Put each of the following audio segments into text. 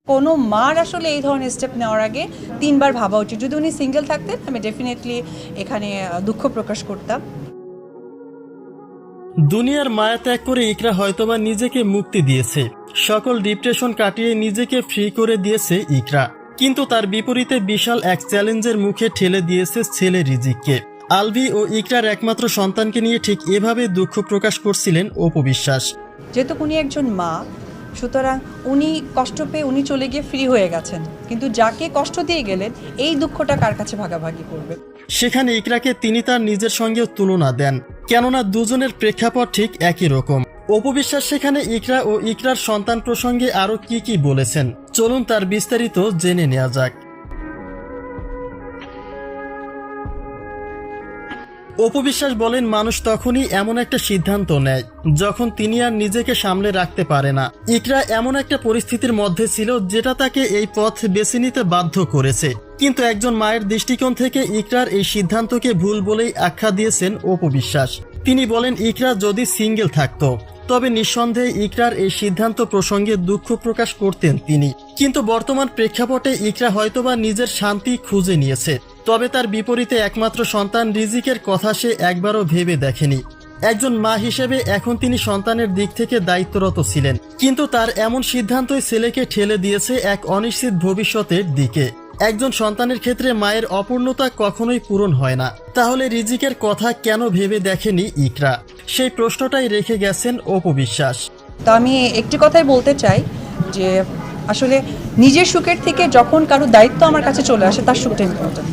কোনো মার আসলে এই ধরনের স্টেপ নেওয়ার আগে 3 বার ভাবা উচিত। যদি উনি সিঙ্গেল থাকতেন আমি ডেফিনেটলি এখানে দুঃখ প্রকাশ করতাম। দুনিয়ার মায়া ত্যাগ করে ইকরা হয়তোবা নিজেকে মুক্তি দিয়েছে, সকল ডিপ্রেশন কাটিয়ে নিজেকে ফ্রি করে দিয়েছে ইকরা। কিন্তু তার বিপরীতে বিশাল এক চ্যালেঞ্জের মুখে ঠেলে দিয়েছে ছেলে রিজিককে। আলভি ও ইকরার একমাত্র সন্তানকে নিয়ে ঠিক এভাবে দুঃখ প্রকাশ করছিলেন অপু বিশ্বাস। যেহেতু উনি একজন মা, সুতরাং উনি কষ্ট পেয়ে উনি চলে গিয়ে ফ্রি হয়ে গেছেন, কিন্তু যাকে কষ্ট দিয়ে গেলেন এই দুঃখটা কার কাছে ভাগাভাগি করবে? সেখানে ইকরাকে তিনি তার নিজের সঙ্গে তুলনা দেন, কেননা দুজনের প্রেক্ষাপট ঠিক একই রকম। অপু বিশ্বাস সেখানে ইকরা ও ইকরার সন্তান প্রসঙ্গে আরো কি বলেছেন, চলুন তার বিস্তারিত জেনে নেওয়া যাক। অপু বিশ্বাস বলেন, মানুষ তখনই এমন একটা সিদ্ধান্ত নেয় যখন তিনি আর নিজেকে সামলে রাখতে পারে না। ইকরা এমন একটা পরিস্থিতির মধ্যে ছিল যেটা তাকে এই পথ বেছে নিতে বাধ্য করেছে, কিন্তু একজন মায়ের দৃষ্টিকোণ থেকে ইকরার এই সিদ্ধান্তকে ভুল বলেই আখ্যা দিয়েছেন অপু বিশ্বাস। তিনি বলেন, ইকরা যদি সিঙ্গেল থাকতো তবে নিঃসন্দেহে ইকরার এই সিদ্ধান্ত প্রসঙ্গে দুঃখ প্রকাশ করতেন তিনি, কিন্তু বর্তমান প্রেক্ষাপটে ইকরা হয়তোবা নিজের শান্তি খুঁজে নিয়েছে। তবে তার বিপরীতে একমাত্র সন্তান রিজিকের কথা সে একবারও ভেবে দেখেনি। একজন মা হিসেবে এখন তিনি সন্তানের দিক থেকে দায়িত্বরত ছিলেন, কিন্তু তার এমন সিদ্ধান্তই ছেলেকে ঠেলে দিয়েছে এক অনিশ্চিত ভবিষ্যতের দিকে। একজন সন্তানের ক্ষেত্রে মায়ের অপূর্ণতা কখনোই পূরণ হয় না, তাহলে রিজিকের কথা কেন ভেবে দেখেনি ইকরা? সেই প্রশ্নটাই রেখে গেছেন অপু বিশ্বাস। তো আমি একটি কথাই বলতে চাই যে আসলে নিজের সুখের থেকে যখন কারো দায়িত্ব আমার কাছে চলে আসে তার সুখটা ইম্পর্টেন্ট।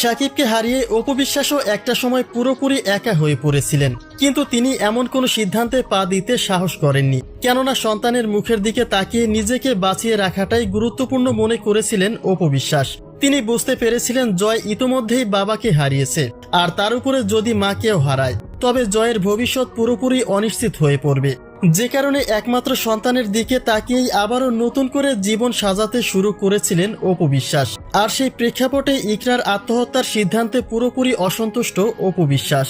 সাকিবকে হারিয়ে অপু বিশ্বাসও একটা সময় পুরোপুরি একা হয়ে পড়েছিলেন, কিন্তু তিনি এমন কোনো সিদ্ধান্তে পা দিতে সাহস করেননি, কেননা সন্তানের মুখের দিকে তাকিয়ে নিজেকে বাঁচিয়ে রাখাটাই গুরুত্বপূর্ণ মনে করেছিলেন অপু বিশ্বাস। তিনি বুঝতে পেরেছিলেন জয় ইতোমধ্যেই বাবাকে হারিয়েছে, আর তার উপরে যদি মাকেও হারায় তবে জয়ের ভবিষ্যৎ পুরোপুরি অনিশ্চিত হয়ে পড়বে, যে কারণে একমাত্র সন্তানের দিকে তাকিয়েই আবারও নতুন করে জীবন সাজাতে শুরু করেছিলেন অপু বিশ্বাস। আর সেই প্রেক্ষাপটে ইকরার আত্মহত্যার সিদ্ধান্তে পুরোপুরি অসন্তুষ্ট অপু বিশ্বাস।